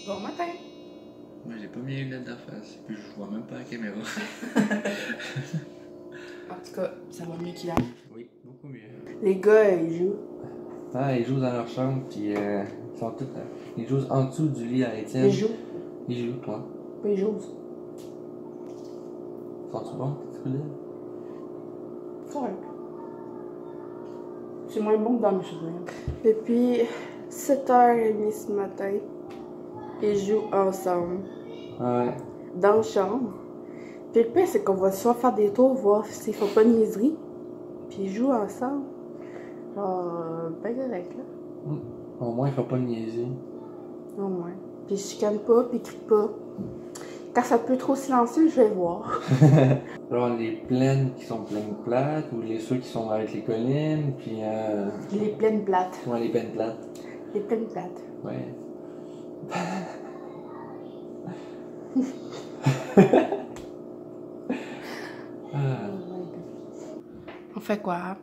Bon matin. Moi, j'ai pas mes lunettes d'en face, puis je vois même pas la caméra. En tout cas, ça va mieux qu'hier. Oui, beaucoup mieux. Les gars, ils jouent. Ah, ils jouent dans leur chambre, puis ils sont tous. Ils jouent en dessous du lit à Étienne. Ils jouent. Ils jouent, toi. Pas ils jouent. Sont-ils bons, tes coups d'œil? Correct. C'est moins bon que dans mes souvenirs. Depuis 7h30 ce matin, ils jouent ensemble. Ouais. Dans la chambre. Puis le pire, c'est qu'on va soit faire des tours, voir s'ils font pas de niaiserie. Puis ils jouent ensemble. Genre, ben correct, là. Au moins, il faut pas niaiser. Au moins. Puis ils chicanent pas, puis ils crient pas. Quand ça peut trop silencieux, je vais voir. Alors, les plaines qui sont pleines plates, ou ceux qui sont avec les collines, puis. Les plaines plates. Ouais, les plaines plates. Les plaines plates. Ouais. On fait quoi?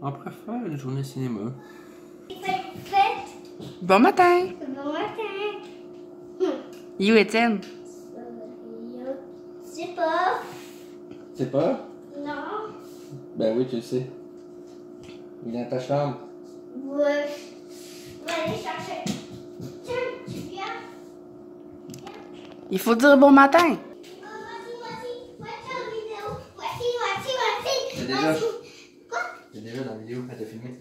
On préfère une journée cinéma. Bon matin! Bon matin. You Étienne? Je sais pas. Tu sais pas? Non. Ben oui, tu le sais. Il est dans ta chambre. Ouais. On va aller chercher. Tiens, tu viens. Il faut dire bon matin! Voici. Voici la vidéo. Voici. C'est déjà. C'est déjà dans la vidéo, elle t'a filmé.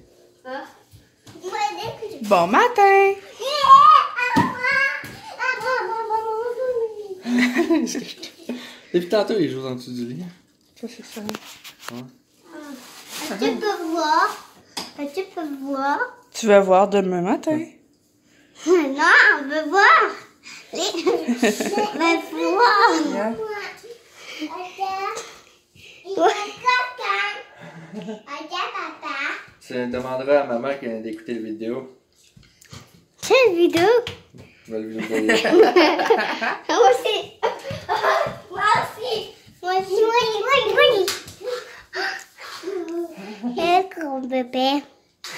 Ah. Bon matin! Depuis tantôt, il joue en dessous du lit. Ça, c'est ça. Ouais. Tu peux voir. Tu peux voir. Tu vas voir demain matin. Non, on veut voir. On veut voir. Tu demanderas à maman qui vient d'écouter la vidéo. Quelle vidéo? Je vais le vidéo. Moi aussi. Moi aussi. Moi aussi. Quel gros bébé.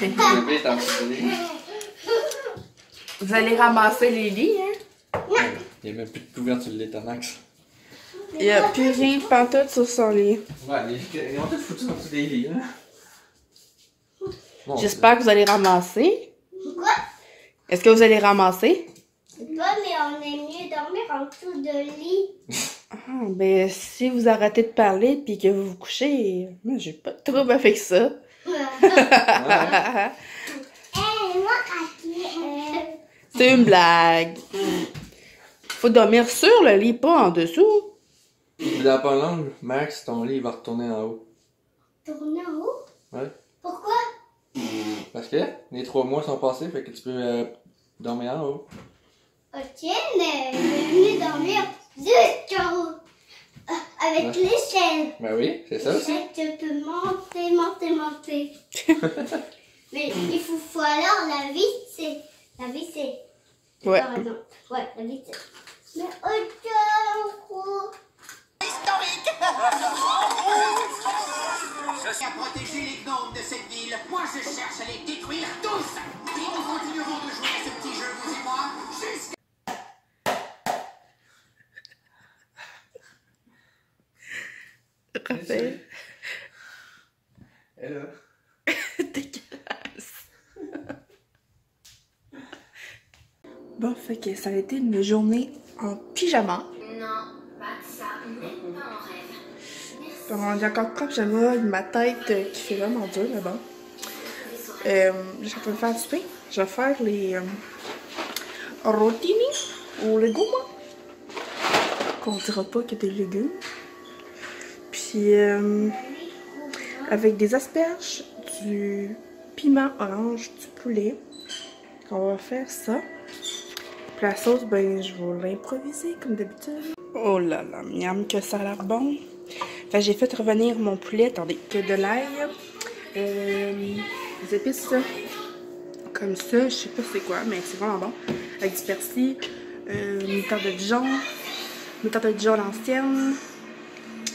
Le bébé est en dessous du lit. Vous allez ramasser les lits, hein? Il n'y a même plus de couverture de l'étanax. Il n'y a plus rien de pantoute sur son lit. Ouais, ils ont tout foutu en dessous des lits, hein. Bon, J'espère que vous allez ramasser. Quoi? Est-ce que vous allez ramasser? Pas, mais on aime mieux dormir en dessous de lit. Ah, ben, si vous arrêtez de parler puis que vous vous couchez, moi, j'ai pas de trouble avec ça. C'est une blague. Faut dormir sur le lit, pas en dessous. Dans pas long, Max, ton lit, il va retourner en haut. Tourner en haut? Ouais. Pourquoi? Parce que les 3 mois sont passés, fait que tu peux dormir en haut. Ok, mais je vais mieux dormir jusqu'en haut. Avec l'échelle. Ben oui, c'est ça aussi. Tu peux monter. Mais il faut alors la visser. La visser. Ouais. Par exemple. Ouais, la visser. Mais ok, gros. Historique. Je suis à protéger les gnomes de cette ville. Moi, je cherche à les détruire tous. Et nous continuerons de jouer à ce petit jeu, vous et moi, jusqu'à... Raphaël. Hello. Dégueulasse. Bon, fait que ça a été une journée en pyjama. Non, pas ça, même pas en rêve. Bon, j'ai encore pas pyjama, ma tête qui fait vraiment dur, mais bon. Je suis en train de faire du pain. Je vais faire les rotini aux légumes. Qu'on dira pas qu'il y a des légumes. Puis avec des asperges, du piment orange, du poulet. On va faire ça. Puis la sauce, ben je vais l'improviser comme d'habitude. Oh là là, miam que ça a l'air bon. Fait j'ai fait revenir mon poulet, attendez, que de l'ail. Des épices comme ça, je sais pas c'est quoi, mais c'est vraiment bon. Avec du persil, moutarde de Dijon à l'ancienne.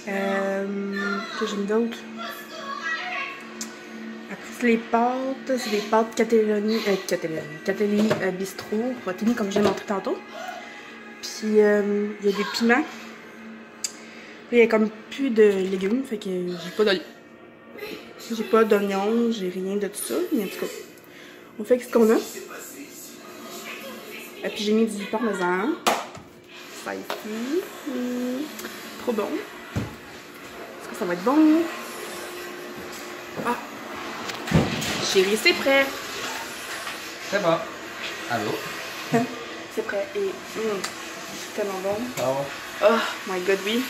Que j'ai mis d'autre. c'est les pâtes. C'est des pâtes Catelli Bistro, Rotini, comme j'ai montré tantôt. Puis, il y a des piments. Puis, il y a comme plus de légumes, fait que j'ai pas d'oignons, j'ai rien de tout ça. Mais en tout cas, on fait ce qu'on a. Et puis, j'ai mis du parmesan. Ça ici. Trop bon. Est-ce que ça va être bon? Ah! Chérie, c'est prêt! C'est bon. Allô? C'est prêt et c'est tellement bon. Ah Oh my god, oui.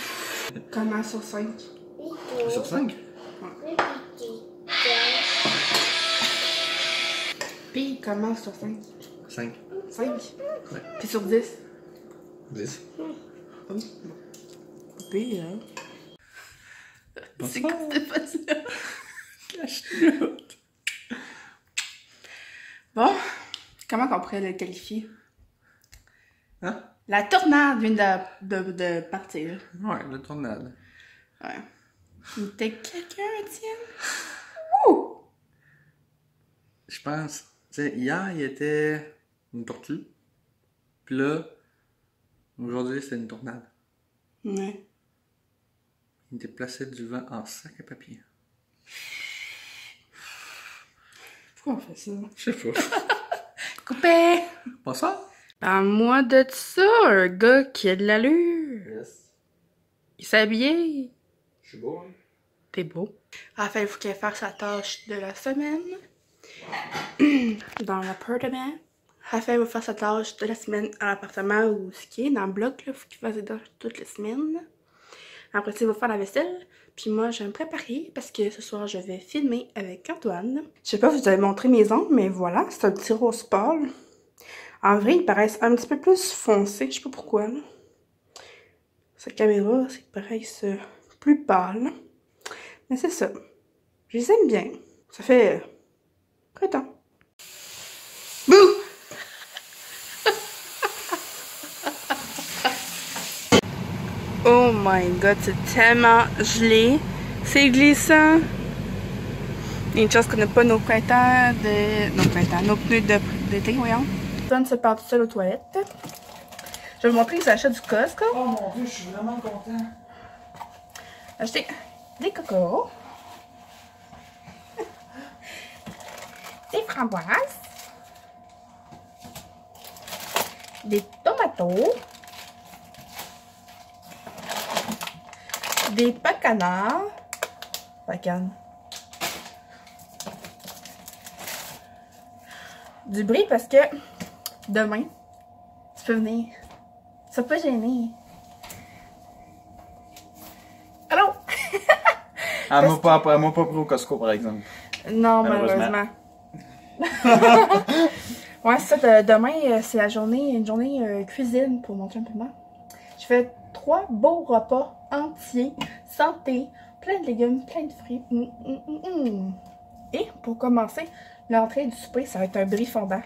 Comment sur 5? ouais. Sur 5? Puis comment sur 5? 5. 5? Ouais. Puis sur 10? 10. Oui. Puis, hein? C'est quoi cette face-là? Bon, comment qu'on pourrait le qualifier? Hein? La tornade vient de partir. Ouais, la tornade. Ouais. Il était quelqu'un, Étienne? Ouh! Je pense. Tu sais, hier, il était une tortue. Puis là, aujourd'hui, c'est une tornade. Ouais. Il déplaçait du vent en sac à papier. Pourquoi on fait ça? Je sais pas. Coupé! Pas ça? Parle-moi de ça, un gars qui a de l'allure. Yes. Il s'est habillé. Je suis beau, hein? T'es beau. Enfin, il faut qu'elle fasse sa tâche de la semaine. Dans l'appartement. Enfin, il va faire sa tâche de la semaine à l'appartement ou ce qui est dans le bloc. Il faut qu'il fasse des tâches toutes les semaines. Après ça, il va faire la vaisselle. Puis moi, je vais me préparer parce que ce soir, je vais filmer avec Antoine. Je sais pas si vous avez montré mes ongles, mais voilà, c'est un petit rose pâle. En vrai, ils paraissent un petit peu plus foncés. Je sais pas pourquoi. Là. Cette caméra, ils paraissent plus pâles. Mais c'est ça. Je les aime bien. Ça fait printemps. Bouh! Oh my god, c'est tellement gelé. C'est glissant. Il y a une chance qu'on n'a pas nos printemps nos pneus d'été, voyons. Antoine se part tout seul aux toilettes. Je vais vous montrer les achats du Costco. Oh mon dieu, je suis vraiment content. Acheter des cocos. Des framboises. Des tomatos. Des pacanas. Pacanes. Du brie parce que demain, tu peux venir. Sois pas gêné. Allô? Elle m'a pas pris au Costco, par exemple. Non, Malheureusement. malheureusement. Ouais, c'est ça. Demain, c'est une journée cuisine pour mon chum et moi. Je fais 3 beaux repas entiers, santé, plein de légumes, plein de fruits. Et pour commencer, l'entrée du souper, ça va être un brie fondant.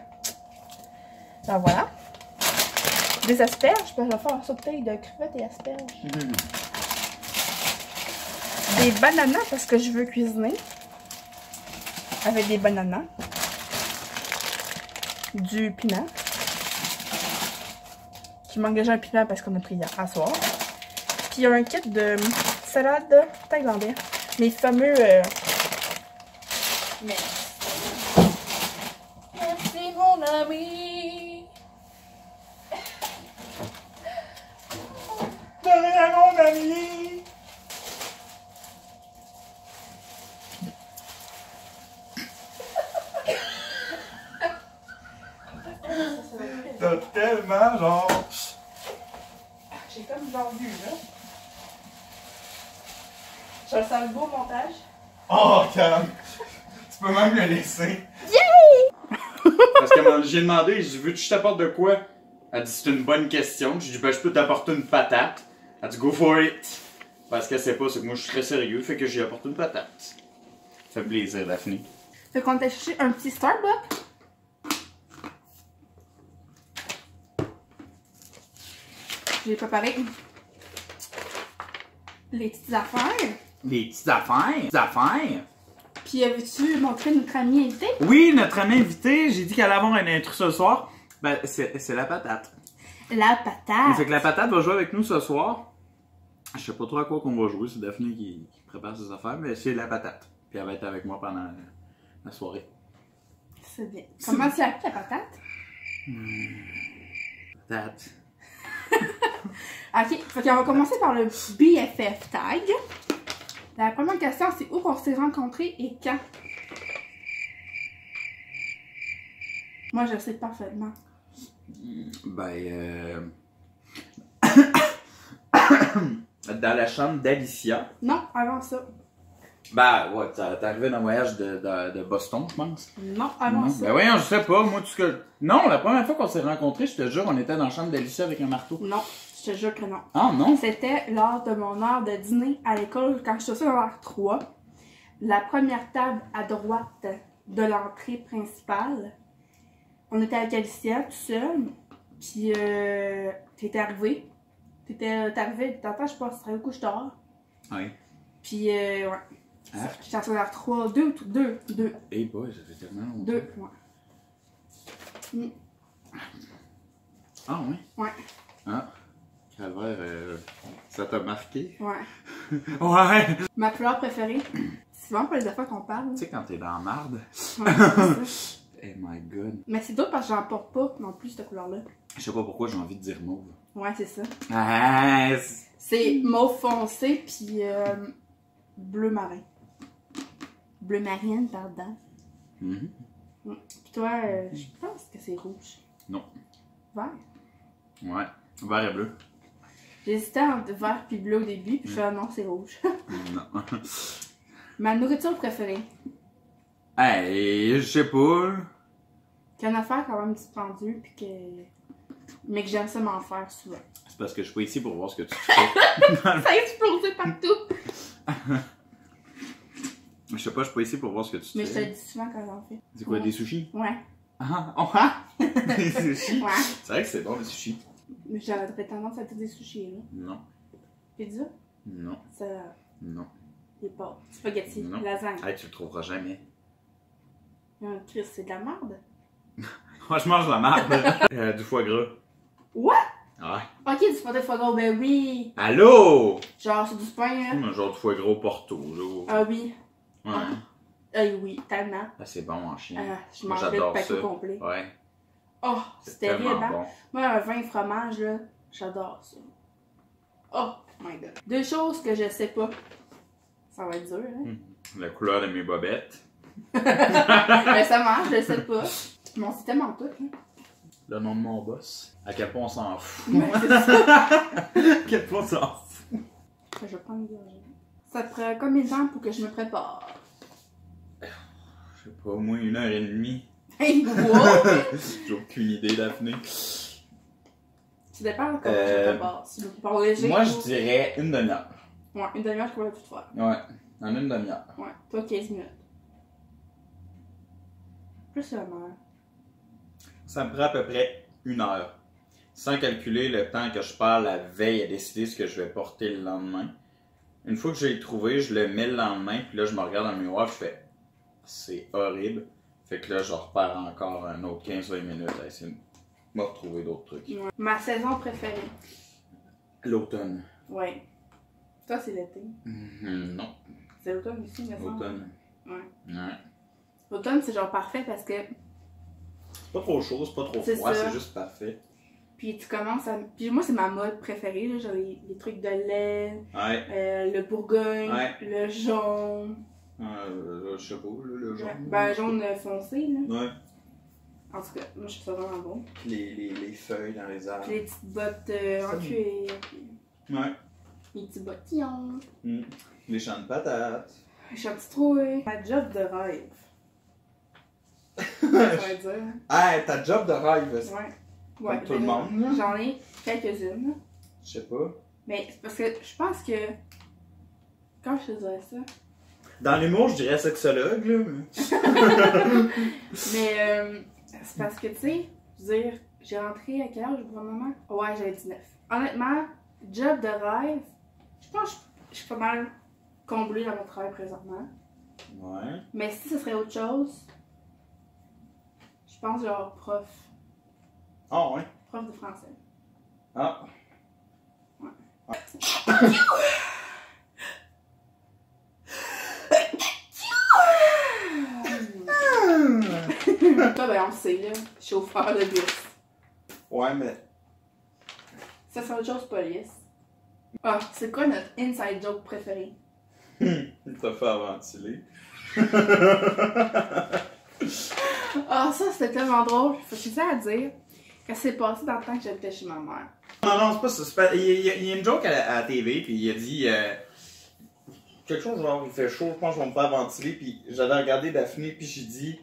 Ben voilà. Des asperges, je vais faire un sauté de crevettes et asperges. Des bananas parce que je veux cuisiner. Avec des bananas. Du piment. Qui manque déjà un piment parce qu'on a pris hier à soir. Puis il y a un kit de salade thaïlandais. Les fameux... Merci mon ami. De rien, mon ami! T'as tellement genre. J'ai comme genre vu là. Je le sens le beau montage. Oh, calme! Tu peux même le laisser. Parce que j'ai demandé, j'ai dit, veux-tu que je t'apporte de quoi? Elle dit, c'est une bonne question. J'ai dit, ben, je peux t'apporter une patate. Elle dit, go for it. Parce qu'elle sait pas, c'est que moi, je suis très sérieux, fait que j'ai apporté une patate. Ça fait plaisir, Daphné. Fait qu'on t'a cherché un petit Starbucks. J'ai préparé les petites affaires. Les petites affaires. Puis veux-tu montrer notre ami invité? Oui, notre amie invitée, j'ai dit qu'elle allait avoir un intrus ce soir. Ben, c'est la patate. La patate. Fait que la patate va jouer avec nous ce soir. Je sais pas trop à quoi qu'on va jouer, c'est Daphné qui prépare ses affaires, mais c'est la patate. Puis elle va être avec moi pendant la soirée. C'est bien. Comment tu l'appelles la patate? Patate. Ok, fait qu'on va commencer par le BFF tag. La première question, c'est où on s'est rencontrés et quand? Moi, je sais parfaitement. Ben, dans la chambre d'Alicia. Non, avant ça. Ben, ouais, t'es arrivé d'un voyage de Boston, je pense. Non, avant Non. ça. Ben voyons, je sais pas, moi, tout ce que... Non, la première fois qu'on s'est rencontrés, je te jure, on était dans la chambre d'Alicia avec un marteau. Non, je te jure que non. Ah, non? C'était lors de mon heure de dîner à l'école quand je suis au secondaire 3. La première table à droite de l'entrée principale. On était avec Alicia tout seul. Puis t'étais arrivé. T'étais arrivé, t'entends, je pense, tu travaillais au couche-tard. Oui. Puis ouais. Hein? J'étais en secondaire 3, 2. Eh boy, ça fait tellement longtemps. 2, ouais. Ah, oui? Ouais. Ah. Calvaire, ça t'a marqué? Ouais. Ouais! Ma couleur préférée, c'est vraiment pas les affaires qu'on parle. Tu sais, quand t'es dans la marde. Ouais, c'est ça. Oh my god. Mais c'est d'autres parce que j'en porte pas non plus cette couleur-là. Je sais pas pourquoi j'ai envie de dire mauve. Ouais, c'est ça. Ah, C'est mauve foncé puis bleu marin. Bleu marine, pardon. Mhm. Puis toi, je pense que c'est rouge. Non. Vert. Ouais. Vert et bleu. J'hésitais entre vert puis bleu au début, puis je fais non, c'est rouge. Non. Ma nourriture préférée. Hey, je sais pas. Qu'il y a une affaire quand même dispendue, puis que. Mais que j'aime ça m'en faire souvent. C'est parce que je suis pas ici pour voir ce que tu fais. Ça a explosé partout! Je sais pas, je suis pas ici pour voir ce que tu Mais je te le fais. dis souvent quand j'en fais. C'est quoi, Ouais. des sushis? Ouais. Ah, oh, ah! Des sushis? Ouais. C'est vrai que c'est bon, les sushis. Mais j'aurais tendance à te des sushis, là. Non. Pizza, Non. ça. Non. Les pâtes. Spaghetti, Non. lasagne. Hey, tu le trouveras jamais. Chris, c'est de la merde. Moi, je mange la marde. Du foie gras. What? Ouais. Ok, du pâté de foie gras, ben oui. Allô? Genre, c'est du pain, là. Un genre de foie gras au Porto, là. Ah oui. Ouais. Oui, tellement. Ah, c'est bon en chien. Je Moi, mangerais le j'adore paquet ça. complet. Ouais. Oh, C'est c'est terrible, tellement hein? bon. Moi, un vin fromage, là, j'adore ça. Oh my god. Deux choses que je sais pas. Ça va être dur, hein? La couleur de mes bobettes. Mais ça marche, je sais pas. Mais on sait tellement tout, hein? Le nom de mon boss. À quel point on s'en fout. Ouais, c'est ça. À quel point on s'en fout. Je vais prendre une gorgée. Ça te prend combien de temps pour que je me prépare? Je sais pas, au moins 1h30. Hey, wow! J'ai aucune idée, Daphné. Ça dépend de comment je me prépare. Si je me prépare léger. Moi, ou- je dirais une demi-heure. Ouais, une demi-heure, je pourrais tout faire. Ouais, en une demi-heure. Ouais, toi 15 minutes. Plus la mère. Ça me prend à peu près 1 heure. Sans calculer le temps que je pars la veille à décider ce que je vais porter le lendemain. Une fois que j'ai trouvé, je le mets le lendemain, puis là, je me regarde dans le miroir, je fais c'est horrible. Fait que là, je repars encore un autre 15-20 minutes à essayer de me retrouver d'autres trucs. Ouais. Ma saison préférée. L'automne. Ouais. Toi, c'est l'été. Non, C'est l'automne aussi, mais ça. l'automne. Ouais. Ouais. L'automne, c'est genre parfait parce que. C'est pas trop chaud, c'est pas trop C'est froid, ça. c'est juste parfait. Puis tu commences à. Puis moi, c'est ma mode préférée, là. Genre les trucs de lait, Ouais. le bourgogne, Ouais. le jaune. Je sais pas, le jaune. Ouais. Ben, jaune foncé, là. Ouais. En tout cas, moi, je trouve ça vraiment bon. Les feuilles dans les arbres. Puis les petites bottes en cuir. Puis Ouais. les petits bottillons. Les champs de patates. Les petits troués. Ma job de rêve. Ça va dire. Ah, ta job de rêve. Ouais. Comme tout le monde, là. J'en ai quelques-unes. Je sais pas. Mais c'est parce que je pense que. Quand je te dirais ça. Dans l'humour, je dirais sexologue, là. Mais c'est parce que, tu sais, je veux dire, j'ai rentré à quel âge pour le moment? Ouais, j'avais 19. Honnêtement, job de rêve, je pense que je suis pas mal comblée dans mon travail présentement. Ouais. Mais si ce serait autre chose, je pense genre prof. Ah, ouais. Prof de français. Ah. Ouais. Toi, ben on le sait, là. Chauffeur de bus. Ouais, mais. Ça serait autre chose, police. Ah, c'est quoi notre inside joke préféré? Il t'a fait ventiler. Ah, ça, c'était tellement drôle. Faut que je sais à dire qu'est-ce qui s'est passé dans le temps que j'habitais chez ma mère. Non, c'est pas ça. Il y a une joke à la TV, puis il a dit quelque chose genre, il fait chaud, je pense que je vais me faire ventiler, puis j'avais regardé Daphné, puis j'ai dit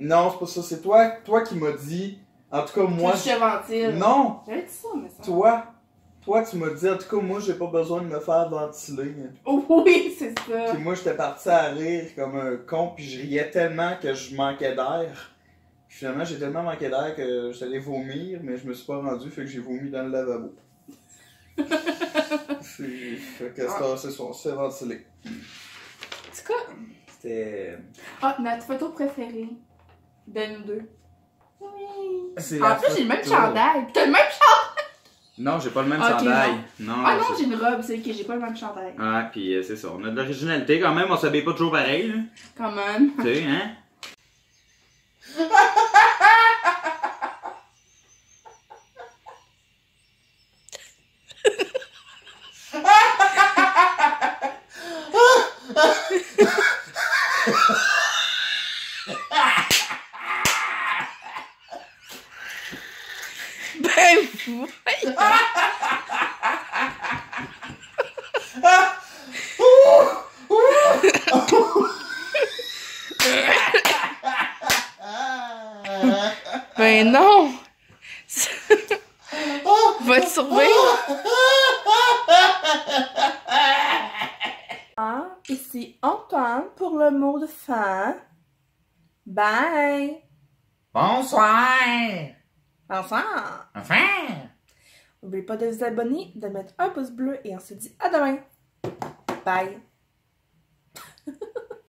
non, c'est pas ça, c'est toi qui m'as dit, en tout cas, moi. Tu te ventile. Non! J'avais dit ça, mais ça. Toi, tu m'as dit, en tout cas, moi, j'ai pas besoin de me faire ventiler. Oh, oui, c'est ça. Puis moi, j'étais parti à rire comme un con, puis je riais tellement que je manquais d'air. Puis finalement, j'ai tellement manqué d'air que j'allais vomir, mais je me suis pas rendu, fait que j'ai vomi dans le lavabo. Fait que c'est ça, c'est ventilé. C'est quoi? C'était. Ah, notre photo préférée de nous deux. Oui. C'est En la plus, j'ai le même photo. chandail. Puis t'as le même chandail. Non, j'ai pas le même Ok, chandail. non. Non, Ah non, j'ai une robe, c'est que j'ai pas le même chandail. Ah, puis c'est ça. On a de l'originalité quand même, on s'habille pas toujours pareil, là. Quand même. Tu sais, hein? Ben, voyons. Ben non! Va te survivre! Ici Antoine pour le mot de fin. Bye! Bonsoir! Bonsoir! Enfin! N'oubliez pas de vous abonner, de mettre un pouce bleu et on se dit à demain! Bye!